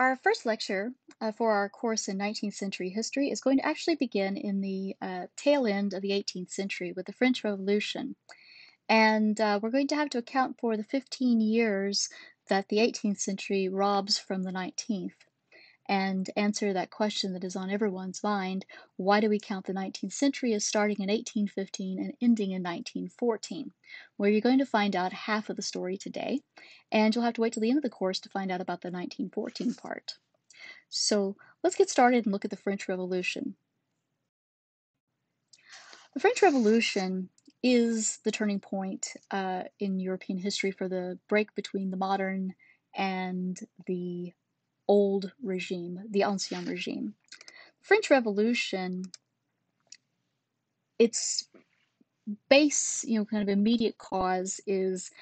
Our first lecture for our course in 19th century history is going to actually begin in the tail end of the 18th century with the French Revolution. And we're going to have to account for the 15 years that the 18th century robs from the 19th and answer that question that is on everyone's mind: why do we count the 19th century as starting in 1815 and ending in 1914? Where you're going to find out half of the story today, and you'll have to wait till the end of the course to find out about the 1914 part. So let's get started and look at the French Revolution. The French Revolution is the turning point in European history for the break between the modern and the old regime, the Ancien regime. French Revolution, its base, kind of immediate cause is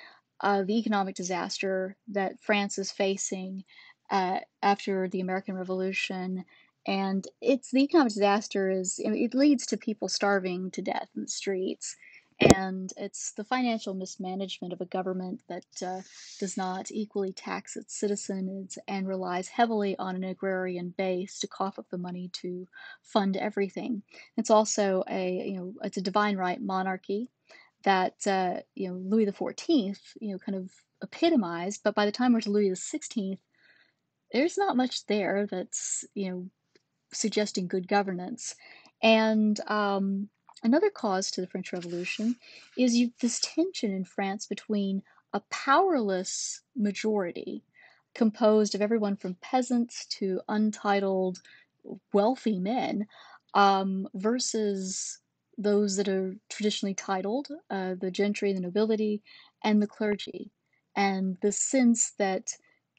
the economic disaster that France is facing after the American Revolution. And the economic disaster it leads to people starving to death in the streets. And it's the financial mismanagement of a government that does not equally tax its citizens and relies heavily on an agrarian base to cough up the money to fund everything. It's also it's a divine right monarchy that Louis XIV kind of epitomized. But by the time we're to Louis XVI, there's not much there that's suggesting good governance. And another cause to the French Revolution is this tension in France between a powerless majority composed of everyone from peasants to untitled wealthy men versus those that are traditionally titled, the gentry, the nobility, and the clergy. And the sense that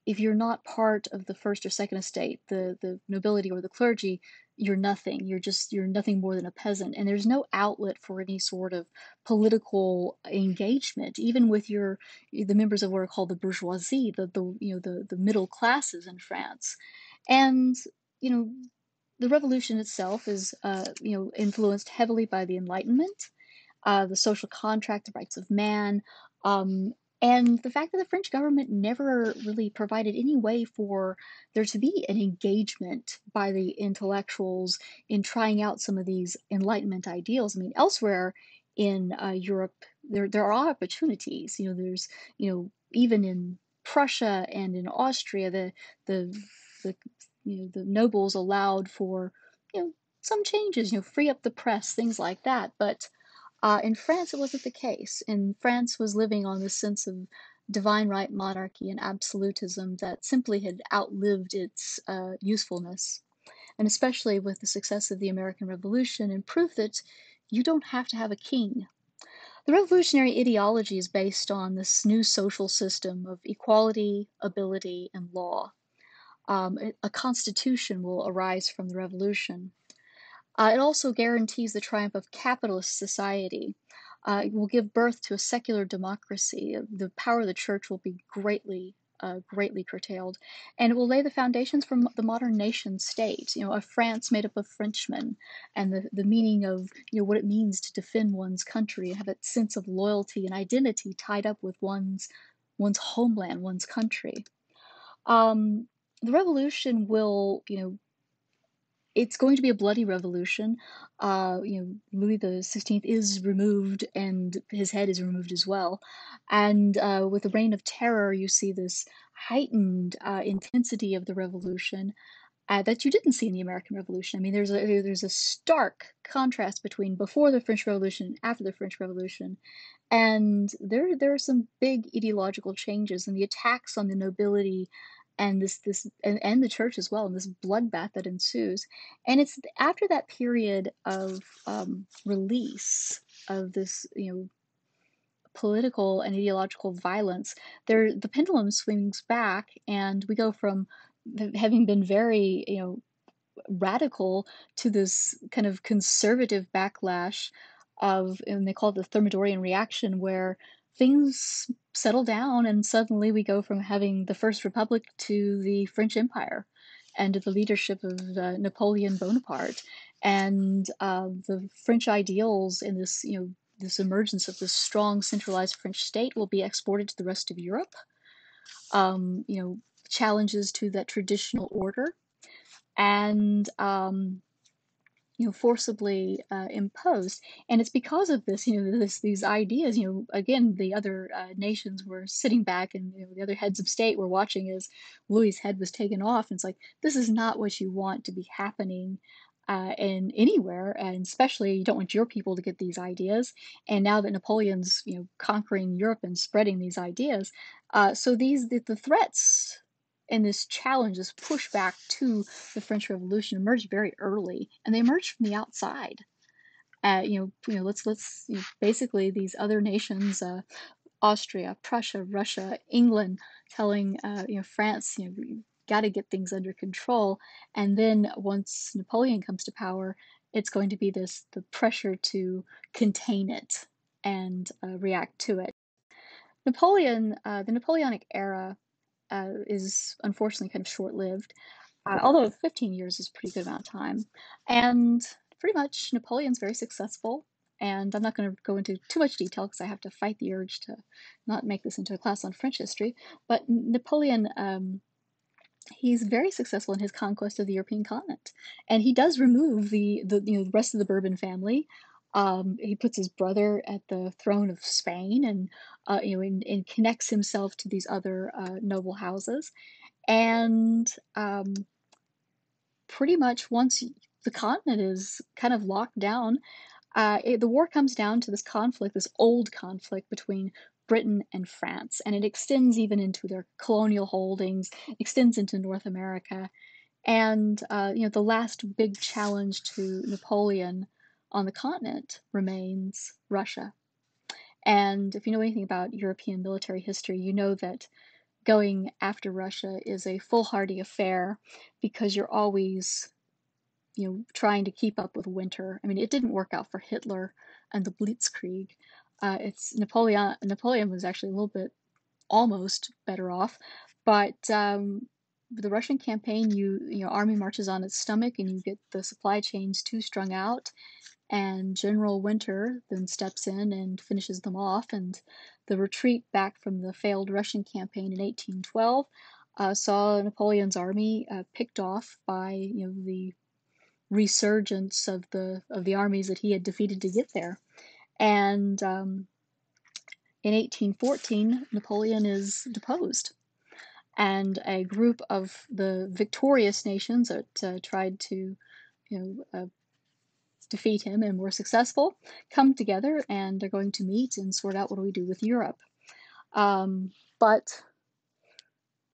if you're not part of the first or second estate, the nobility or the clergy, you're nothing. You're nothing more than a peasant. And there's no outlet for any sort of political engagement, even with the members of what are called the bourgeoisie, the middle classes in France. And you know the revolution itself is influenced heavily by the Enlightenment, the social contract, the rights of man, um, and the fact that the French government never really provided any way for there to be an engagement by the intellectuals in trying out some of these Enlightenment ideals. I mean, elsewhere in Europe, there are opportunities. There's even in Prussia and in Austria, the the the nobles allowed for some changes, free up the press, things like that. But in France, it wasn't the case. And France was living on this sense of divine right monarchy and absolutism that simply had outlived its usefulness. And especially with the success of the American Revolution and proof that you don't have to have a king. The revolutionary ideology is based on this new social system of equality, ability, and law. A constitution will arise from the revolution. It also guarantees the triumph of capitalist society. It will give birth to a secular democracy. The power of the church will be greatly curtailed, and it will lay the foundations for the modern nation state. A France made up of Frenchmen, and the meaning of what it means to defend one's country, have that sense of loyalty and identity tied up with one's homeland, one's country. Um, the revolution will, it's going to be a bloody revolution. Louis XVI is removed, and his head is removed as well. And with the Reign of Terror, you see this heightened intensity of the revolution that you didn't see in the American Revolution. I mean, there's a stark contrast between before the French Revolution and after the French Revolution, and there are some big ideological changes, and the attacks on the nobility and and the church as well, and this bloodbath that ensues. And it's after that period of release of this political and ideological violence, the pendulum swings back, and we go from having been very radical to this kind of conservative backlash and they call it the Thermidorian reaction, where things settle down and suddenly we go from having the First Republic to the French Empire and to the leadership of Napoleon Bonaparte. And the French ideals in this emergence of this strong centralized French state will be exported to the rest of Europe. Um, you know, challenges to that traditional order, and forcibly imposed. And it's because of this, these ideas, again, the other nations were sitting back, and the other heads of state were watching as Louis's head was taken off. And it's like, this is not what you want to be happening in anywhere, and especially you don't want your people to get these ideas. And now that Napoleon's, conquering Europe and spreading these ideas, so the threats and this challenge, this pushback to the French Revolution emerged very early, and they emerged from the outside. Basically these other nations, Austria, Prussia, Russia, England, telling France, you got to get things under control. And then once Napoleon comes to power, it's going to be the pressure to contain it and react to it. The Napoleonic era is unfortunately kind of short-lived, although 15 years is a pretty good amount of time. And pretty much Napoleon's very successful. And I'm not going to go into too much detail because I have to fight the urge to not make this into a class on French history. But Napoleon, he's very successful in his conquest of the European continent, and he does remove the rest of the Bourbon family. He puts his brother at the throne of Spain, and and connects himself to these other noble houses. And pretty much once the continent is kind of locked down, the war comes down to this conflict, this old conflict between Britain and France, and it extends even into their colonial holdings, extends into North America. And the last big challenge to Napoleon on the continent remains Russia. And if you know anything about European military history, you know that going after Russia is a foolhardy affair, because you're always trying to keep up with winter. I mean, it didn't work out for Hitler and the Blitzkrieg. It's Napoleon. Napoleon was actually a little bit almost better off, but the Russian campaign, army marches on its stomach, and you get the supply chains too strung out. And General Winter then steps in and finishes them off. And the retreat back from the failed Russian campaign in 1812 saw Napoleon's army picked off by the resurgence of the armies that he had defeated to get there. And in 1814, Napoleon is deposed, and a group of the victorious nations that tried to defeat him and were successful come together, and they're going to meet and sort out what do we do with Europe. But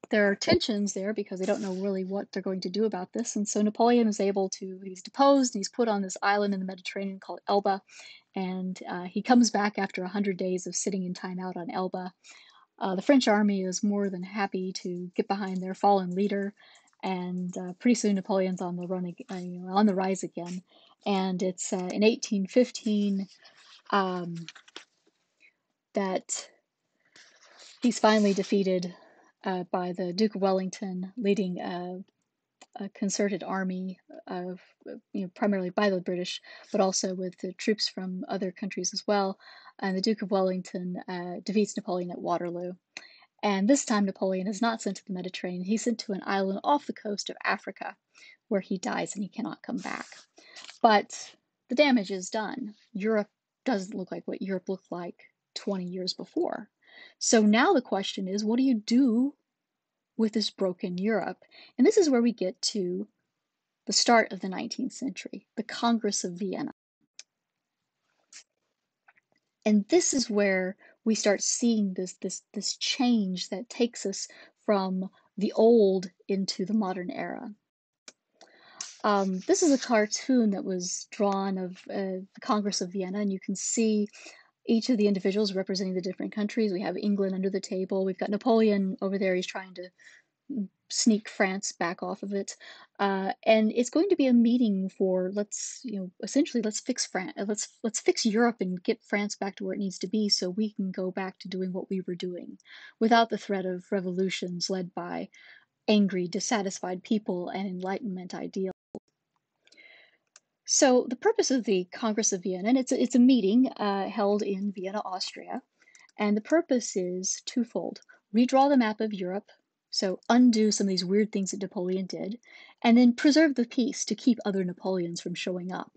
there are tensions there because they don't know really what they're going to do about this. And so Napoleon is he's deposed, and he's put on this island in the Mediterranean called Elba. And he comes back after 100 days of sitting in time out on Elba. The French army is more than happy to get behind their fallen leader. And pretty soon Napoleon's on the run, on the rise again. And it's in 1815 that he's finally defeated by the Duke of Wellington, leading a concerted army of, primarily by the British, but also with the troops from other countries as well. And the Duke of Wellington defeats Napoleon at Waterloo. And this time Napoleon is not sent to the Mediterranean. He's sent to an island off the coast of Africa, where he dies and he cannot come back. But the damage is done. Europe doesn't look like what Europe looked like 20 years before. So now the question is, what do you do with this broken Europe? And this is where we get to the start of the 19th century, the Congress of Vienna. And this is where we start seeing this change that takes us from the old into the modern era. This is a cartoon that was drawn of the Congress of Vienna, and you can see each of the individuals representing the different countries. We have England under the table. We've got Napoleon over there. He's trying to sneak France back off of it. And it's going to be a meeting for essentially let's fix France. Let's fix Europe and get France back to where it needs to be, so we can go back to doing what we were doing without the threat of revolutions led by angry, dissatisfied people and Enlightenment ideals. So the purpose of the Congress of Vienna, and it's a meeting held in Vienna, Austria, and the purpose is twofold: redraw the map of Europe So undo some of these weird things that Napoleon did, and then preserve the peace to keep other Napoleons from showing up.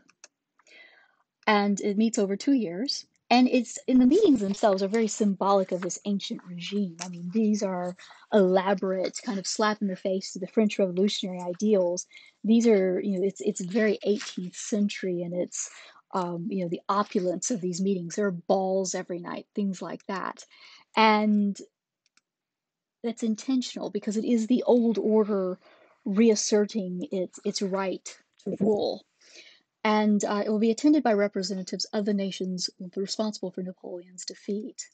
And it meets over 2 years. And it's in the meetings themselves are very symbolic of this ancient regime. I mean, these are elaborate, kind of slap in the face to the French Revolutionary ideals. These are, it's very 18th century, and it's, the opulence of these meetings. There are balls every night, things like that, and that's intentional because it is the old order reasserting its right to rule. And it will be attended by representatives of the nations responsible for Napoleon's defeat.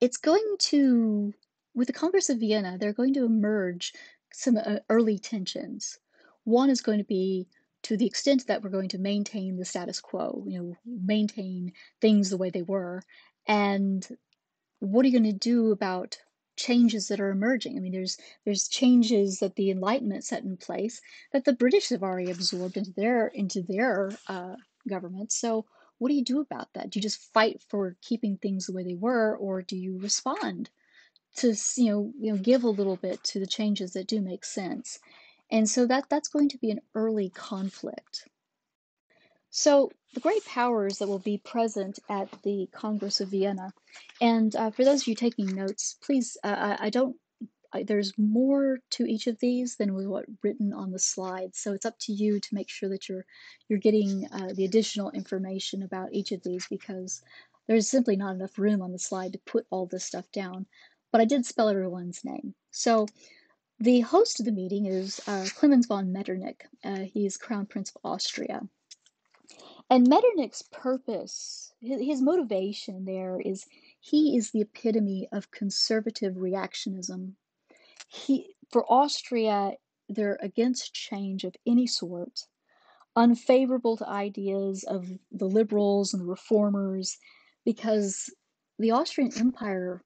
It's going to, with the Congress of Vienna, they're going to emerge some early tensions. One is going to be to the extent that we're going to maintain the status quo, maintain things the way they were, and what are you going to do about changes that are emerging? I mean, there's changes that the Enlightenment set in place that the British have already absorbed into their government. So what do you do about that? Do you just fight for keeping things the way they were, or do you respond to give a little bit to the changes that do make sense? And so that's going to be an early conflict. So the great powers that will be present at the Congress of Vienna, and for those of you taking notes, please, I don't, there's more to each of these than was what written on the slide. So it's up to you to make sure that you're getting the additional information about each of these, because there's simply not enough room on the slide to put all this stuff down. But I did spell everyone's name. So the host of the meeting is Clemens von Metternich. He's Crown Prince of Austria. And Metternich's purpose, his motivation there is he is the epitome of conservative reactionism. For Austria, they're against change of any sort, unfavorable to ideas of the liberals and the reformers, because the Austrian Empire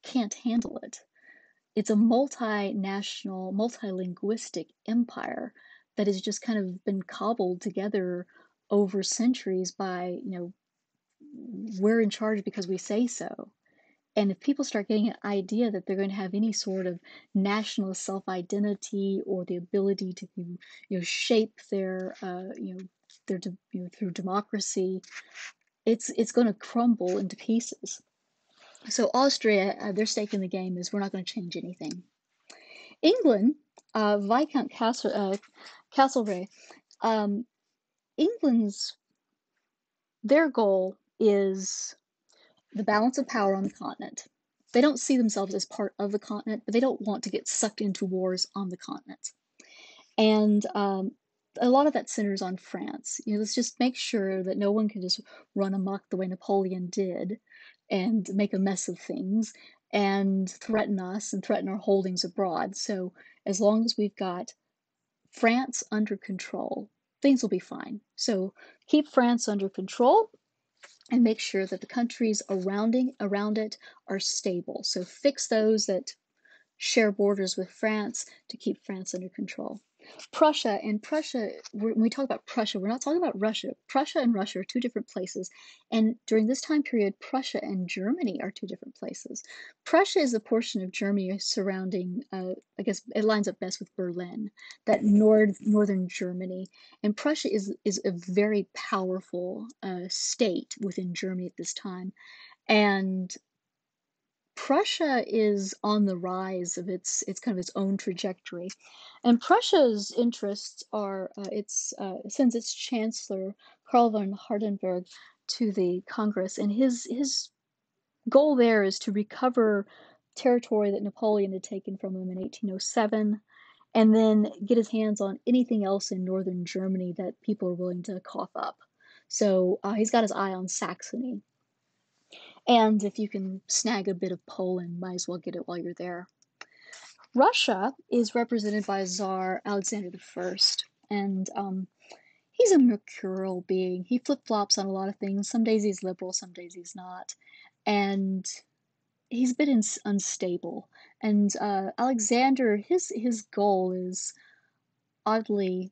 can't handle it. It's a multinational, multilinguistic empire that has just kind of been cobbled together over centuries by, we're in charge because we say so. And if people start getting an idea that they're going to have any sort of national self-identity or the ability to, shape their, through democracy, it's going to crumble into pieces. So Austria, their stake in the game is we're not going to change anything. England, Viscount Castlereagh, England's their goal is the balance of power on the continent. They don't see themselves as part of the continent, but they don't want to get sucked into wars on the continent. And a lot of that centers on France. Let's just make sure that no one can just run amok the way Napoleon did and make a mess of things and threaten us and threaten our holdings abroad. So as long as we've got France under control, things will be fine. So keep France under control and make sure that the countries around it are stable. So fix those that share borders with France to keep France under control. Prussia, when we talk about Prussia, we're not talking about Russia. Prussia and Russia are two different places. And during this time period, Prussia and Germany are two different places. Prussia is the portion of Germany surrounding, I guess it lines up best with Berlin, that northern Germany. And Prussia is a very powerful state within Germany at this time. And Prussia is on the rise of its kind of its own trajectory, and Prussia's interests are its sends its chancellor Karl von Hardenberg to the Congress, and his goal there is to recover territory that Napoleon had taken from him in 1807, and then get his hands on anything else in northern Germany that people are willing to cough up. So he's got his eye on Saxony. And if you can snag a bit of Poland, might as well get it while you're there. Russia is represented by Tsar Alexander I, and he's a mercurial being. He flip-flops on a lot of things. Some days he's liberal, some days he's not. And he's a bit unstable. And Alexander, his goal is, oddly,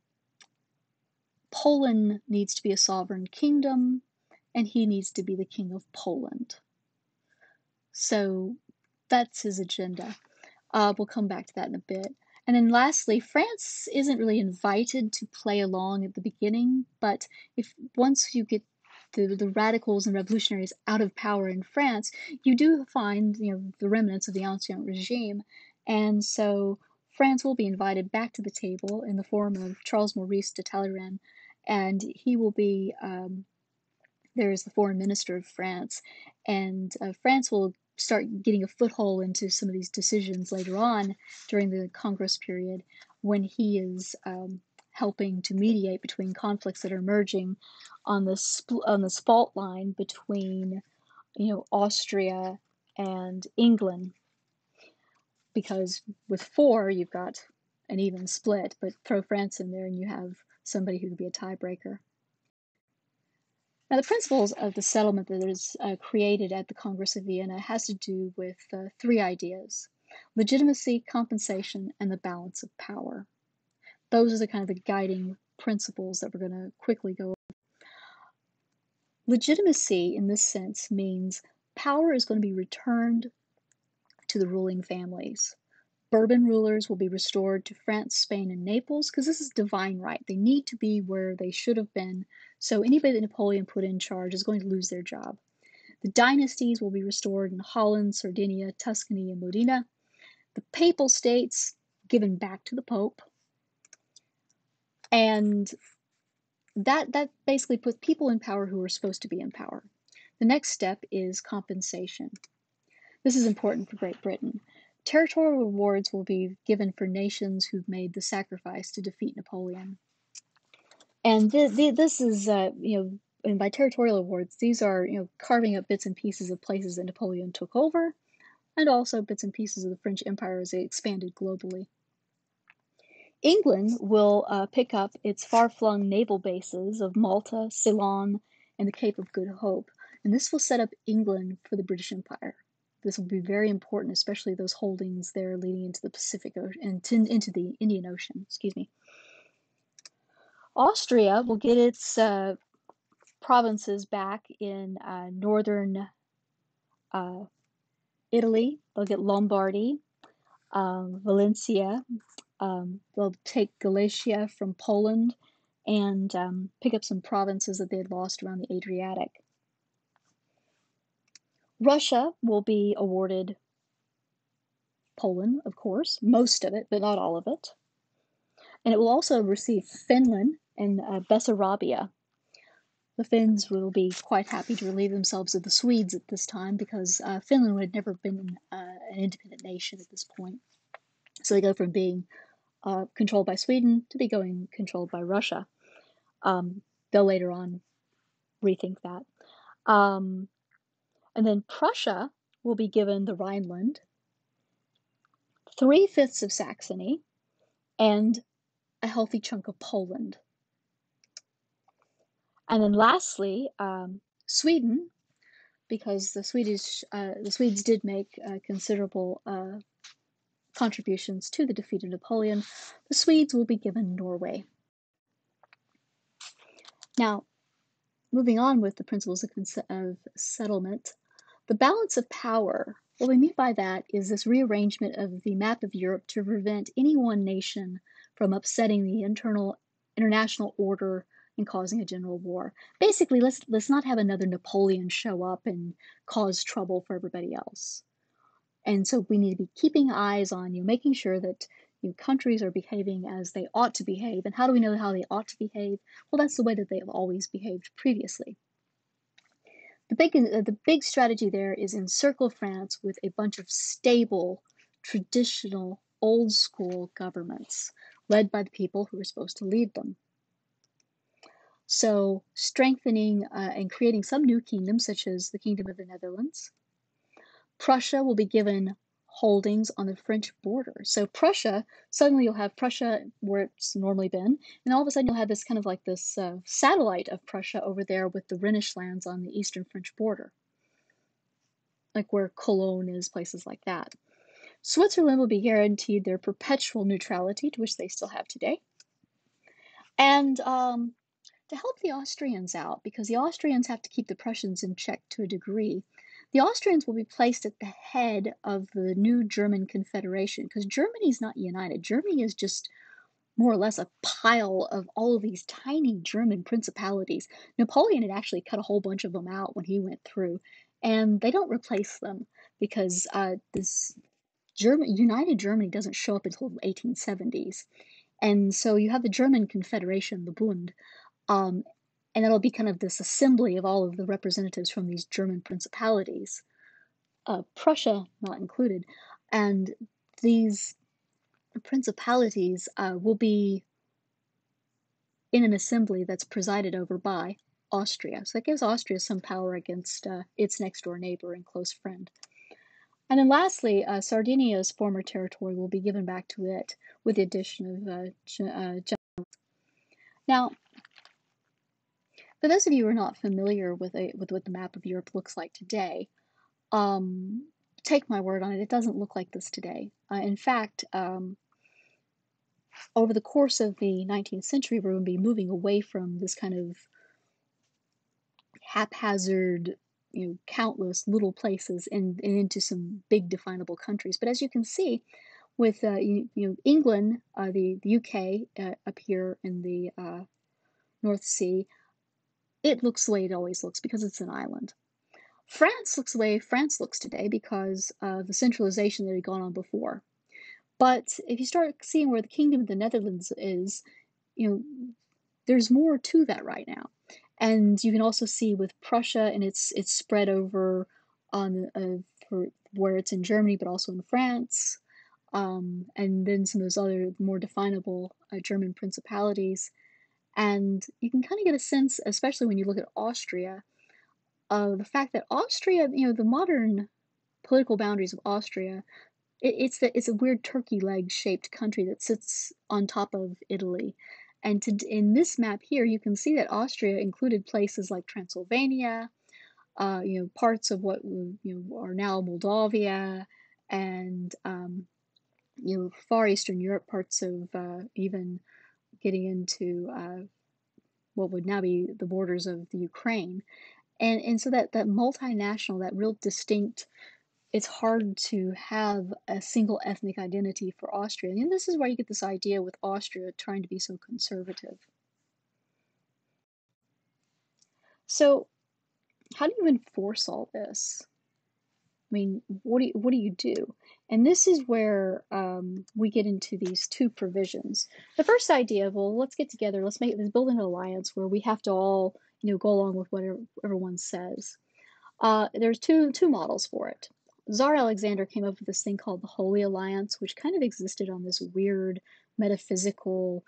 Poland needs to be a sovereign kingdom, and he needs to be the king of Poland. So That's his agenda. We'll come back to that in a bit. And then lastly, France isn't really invited to play along at the beginning, but if once you get the radicals and revolutionaries out of power in France, you do find, the remnants of the Ancien regime. And so France will be invited back to the table in the form of Charles Maurice de Talleyrand, and he will be there is the foreign minister of France, and France will start getting a foothold into some of these decisions later on during the Congress period when he is helping to mediate between conflicts that are emerging on this fault line between, Austria and England. Because with four, you've got an even split, but throw France in there and you have somebody who could be a tiebreaker. Now, the principles of the settlement that is created at the Congress of Vienna has to do with three ideas: legitimacy, compensation, and the balance of power. Those are the kind of the guiding principles that we're going to quickly go over. Legitimacy, in this sense, means power is going to be returned to the ruling families. Bourbon rulers will be restored to France, Spain, and Naples because this is divine right. They need to be where they should have been. So anybody that Napoleon put in charge is going to lose their job. The dynasties will be restored in Holland, Sardinia, Tuscany, and Modena. The papal states given back to the Pope. And that basically puts people in power who are supposed to be in power. The next step is compensation. This is important for Great Britain. Territorial rewards will be given for nations who've made the sacrifice to defeat Napoleon. And this is, and by territorial awards, these are, carving up bits and pieces of places that Napoleon took over, and also bits and pieces of the French Empire as they expanded globally. England will pick up its far-flung naval bases of Malta, Ceylon, and the Cape of Good Hope, and this will set up England for the British Empire. This will be very important, especially those holdings there leading into the Pacific Ocean, into the Indian Ocean, excuse me. Austria will get its provinces back in northern Italy. They'll get Lombardy, Valencia. They'll take Galicia from Poland and pick up some provinces that they had lost around the Adriatic. Russia will be awarded Poland, of course, most of it, but not all of it. And it will also receive Finland and Bessarabia. The Finns will be quite happy to relieve themselves of the Swedes at this time because Finland had never been an independent nation at this point. So they go from being controlled by Sweden to be controlled by Russia. They'll later on rethink that. And then Prussia will be given the Rhineland, 3/5 of Saxony, and a healthy chunk of Poland. And then lastly, Sweden, because the Swedes did make considerable contributions to the defeat of Napoleon, the Swedes will be given Norway. Now, moving on with the principles of settlement, the balance of power. What we mean by that is this rearrangement of the map of Europe to prevent any one nation from upsetting the international order and causing a general war. Basically, let's not have another Napoleon show up and cause trouble for everybody else. And so we need to be keeping eyes on making sure that countries are behaving as they ought to behave. And how do we know how they ought to behave? Well, that's the way that they have always behaved previously. The big strategy there is encircle France with a bunch of stable, traditional, old school governments led by the people who are supposed to lead them. So strengthening and creating some new kingdoms, such as the Kingdom of the Netherlands. Prussia will be given holdings on the French border. So Prussia, suddenly you'll have Prussia where it's normally been, and all of a sudden you'll have this kind of like this satellite of Prussia over there with the Rhenish lands on the eastern French border, like where Cologne is, places like that. Switzerland will be guaranteed their perpetual neutrality, to which they still have today. And to help the Austrians out, because the Austrians have to keep the Prussians in check to a degree, The Austrians will be placed at the head of the new German Confederation because Germany's not united. Germany is just more or less a pile of all of these tiny German principalities. Napoleon had actually cut a whole bunch of them out when he went through, and they don't replace them because this United Germany doesn't show up until the 1870s. And so you have the German Confederation, the Bund, um, and it'll be kind of this assembly of all of the representatives from these German principalities, Prussia not included. And these principalities will be in an assembly that's presided over by Austria. So that gives Austria some power against its next door neighbor and close friend. And then lastly, Sardinia's former territory will be given back to it with the addition of Now, for those of you who are not familiar with what the map of Europe looks like today, take my word on it, it doesn't look like this today. In fact, over the course of the 19th century, we're going to be moving away from this kind of haphazard, countless little places and into some big definable countries. But as you can see, with England, the UK up here in the North Sea, it looks the way it always looks because it's an island. France looks the way France looks today because of the centralization that had gone on before. But if you start seeing where the Kingdom of the Netherlands is, there's more to that right now. And you can also see with Prussia and it's spread over on for where it's in Germany, but also in France, and then some of those other more definable German principalities. And you can kind of get a sense, especially when you look at Austria, of the fact that Austria, the modern political boundaries of Austria, it's a weird turkey leg shaped country that sits on top of Italy. And in this map here, you can see that Austria included places like Transylvania, parts of what are now Moldavia, and far Eastern Europe, parts of even getting into what would now be the borders of the Ukraine. And so that multinational, that real distinct, it's hard to have a single ethnic identity for Austria. And this is why you get this idea with Austria trying to be so conservative. So how do you enforce all this? I mean, what do you do? And this is where we get into these two provisions. The first idea of, well, let's get together, let's build an alliance where we have to all, go along with whatever everyone says. There's two models for it. Tsar Alexander came up with this thing called the Holy Alliance, which kind of existed on this weird metaphysical,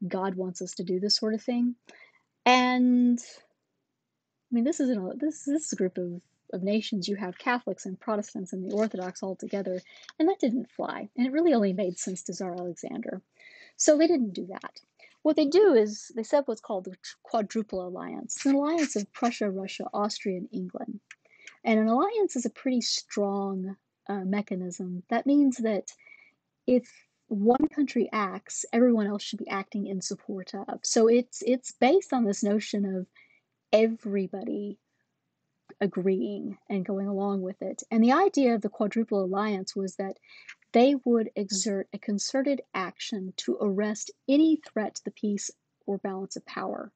God wants us to do this sort of thing. And I mean, this is a group of nations. You have Catholics and Protestants and the Orthodox all together, and that didn't fly. And it really only made sense to Tsar Alexander. So they didn't do that. What they do is they set up what's called the Quadruple Alliance. It's an alliance of Prussia, Russia, Austria, and England. And an alliance is a pretty strong mechanism. That means that if one country acts, everyone else should be acting in support of. So it's based on this notion of everybody agreeing and going along with it. And the idea of the Quadruple Alliance was that they would exert a concerted action to arrest any threat to the peace or balance of power.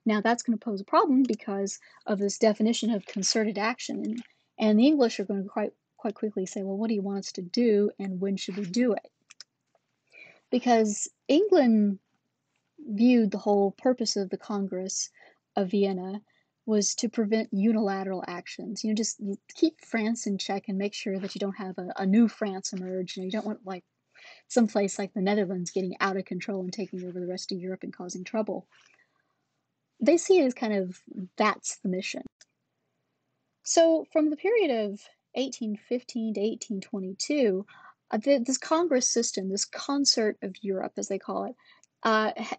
Now that's going to pose a problem because of this definition of concerted action. And the English are going to quite quickly say, well, what do you want us to do and when should we do it? Because England viewed the whole purpose of the Congress of Vienna was to prevent unilateral actions. Just keep France in check and make sure that you don't have a new France emerge. You don't want like some place like the Netherlands getting out of control and taking over the rest of Europe and causing trouble. They see it as kind of that's the mission. So from the period of 1815 to 1822, this Congress system, this concert of Europe, as they call it,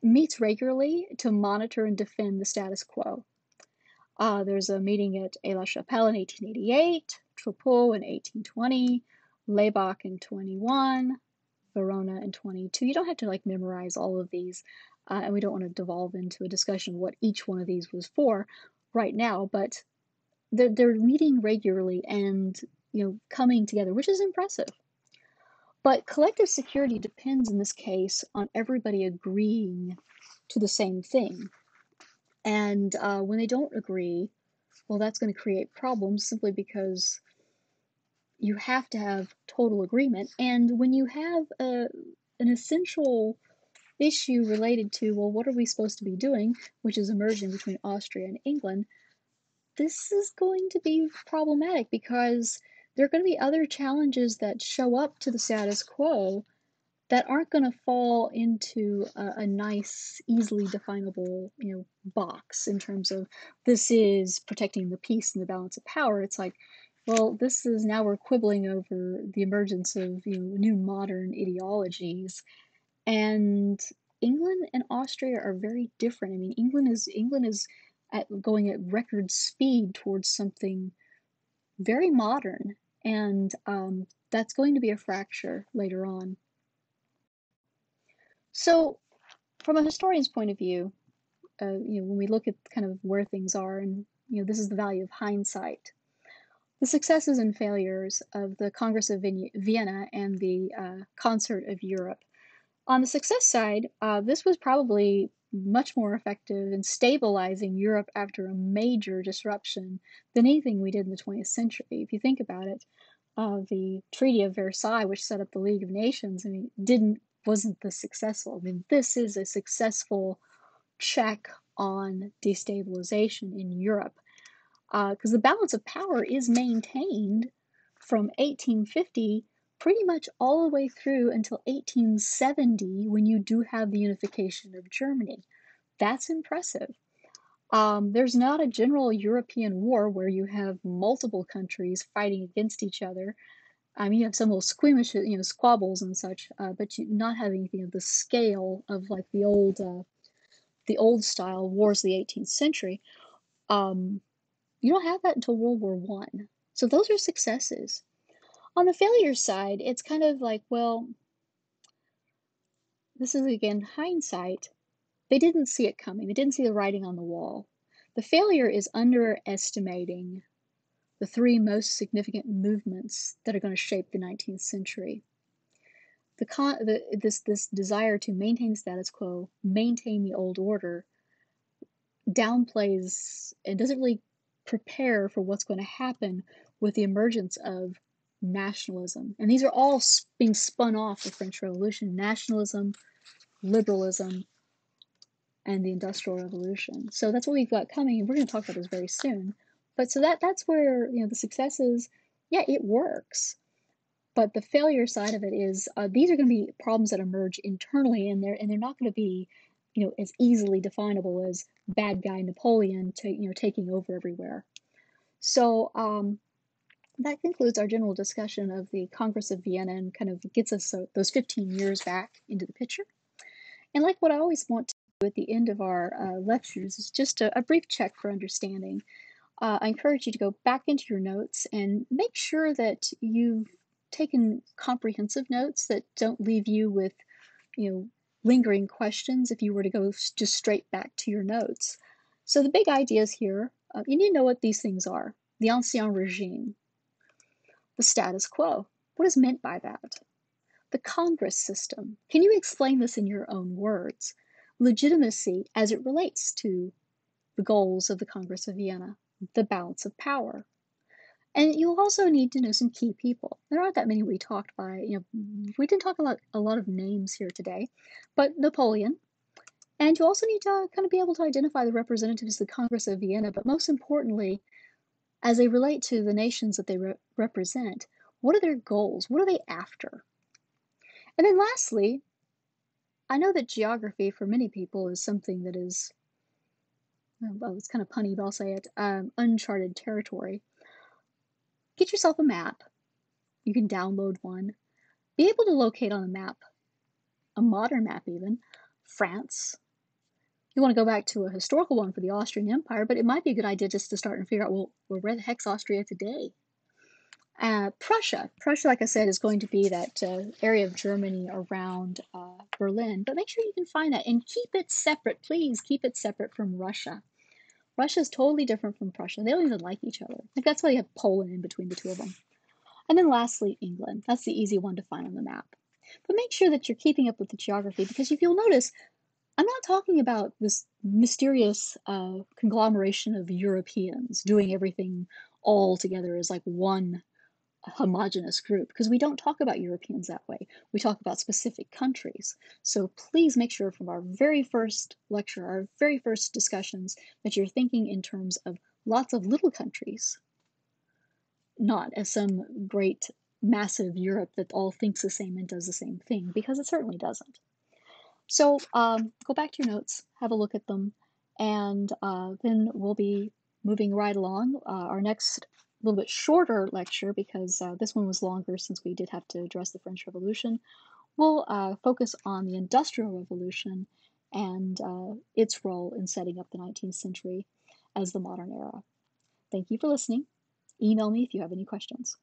meets regularly to monitor and defend the status quo. There's a meeting at Aix-la-Chapelle in 1888, Trepaux in 1820, Laybach in 21, Verona in 22. You don't have to like memorize all of these, and we don't want to devolve into a discussion of what each one of these was for right now, but they're meeting regularly and coming together, which is impressive. But collective security depends in this case on everybody agreeing to the same thing. And when they don't agree, well, that's going to create problems simply because you have to have total agreement. And when you have an essential issue related to, well, what are we supposed to be doing, which is emerging between Austria and England, this is going to be problematic because there are going to be other challenges that show up to the status quo that aren't going to fall into a nice, easily definable, box in terms of this is protecting the peace and the balance of power. It's like, well, this is now we're quibbling over the emergence of new modern ideologies, and England and Austria are very different. I mean, England is going at record speed towards something very modern, and that's going to be a fracture later on. So, from a historian's point of view, when we look at kind of where things are, and this is the value of hindsight. The successes and failures of the Congress of Vienna and the Concert of Europe. On the success side, this was probably much more effective in stabilizing Europe after a major disruption than anything we did in the 20th century. If you think about it, the Treaty of Versailles, which set up the League of Nations, I mean, wasn't this successful. I mean, this is a successful check on destabilization in Europe, because the balance of power is maintained from 1850 pretty much all the way through until 1870, when you do have the unification of Germany. That's impressive. There's not a general European war where you have multiple countries fighting against each other. You have some little squeamish, squabbles and such, but you not have anything of the scale of like the old style wars of the 18th century. You don't have that until World War One. So those are successes. On the failure side, it's kind of like, well, this is again hindsight. They didn't see it coming. They didn't see the writing on the wall. The failure is underestimating the three most significant movements that are going to shape the 19th century. This desire to maintain status quo, maintain the old order, downplays and doesn't really prepare for what's going to happen with the emergence of nationalism. And these are all being spun off the French Revolution: nationalism, liberalism, and the Industrial Revolution. So that's what we've got coming, and we're going to talk about this very soon. But so that's where the success is. Yeah, it works. But the failure side of it is these are going to be problems that emerge internally, and they're not going to be as easily definable as bad guy Napoleon taking over everywhere. So that concludes our general discussion of the Congress of Vienna and kind of gets us those 15 years back into the picture. And like what I always want to do at the end of our lectures is just a brief check for understanding. I encourage you to go back into your notes and make sure that you've taken comprehensive notes that don't leave you with lingering questions if you were to go just straight back to your notes. So the big ideas here, you need to know what these things are. The Ancien Regime, the status quo. What is meant by that? The Congress system. Can you explain this in your own words? Legitimacy as it relates to the goals of the Congress of Vienna, the balance of power. And you'll also need to know some key people. There aren't that many we talked by, we didn't talk about a lot of names here today, but Napoleon. And you also need to kind of be able to identify the representatives of the Congress of Vienna, but most importantly, as they relate to the nations that they represent, what are their goals? What are they after? And then lastly, I know that geography for many people is something that is, well, it's kind of punny, but I'll say it, uncharted territory. Get yourself a map. You can download one. Be able to locate on a map, a modern map even, France. You want to go back to a historical one for the Austrian Empire, but it might be a good idea just to start and figure out, well where the heck's Austria today? Prussia. Prussia, like I said, is going to be that area of Germany around Berlin, but make sure you can find that and keep it separate. Please keep it separate from Russia. Russia is totally different from Prussia. They don't even like each other. Like that's why you have Poland in between the two of them. And then lastly, England. That's the easy one to find on the map. But make sure that you're keeping up with the geography, because if you'll notice, I'm not talking about this mysterious conglomeration of Europeans doing everything all together as like one homogenous group, because we don't talk about Europeans that way. We talk about specific countries. So please make sure from our very first lecture, our very first discussions, that you're thinking in terms of lots of little countries, not as some great massive Europe that all thinks the same and does the same thing, because it certainly doesn't. So go back to your notes, have a look at them, and then we'll be moving right along. Our next little bit shorter lecture, because this one was longer since we did have to address the French Revolution, we'll focus on the Industrial Revolution and its role in setting up the 19th century as the modern era. Thank you for listening. Email me if you have any questions.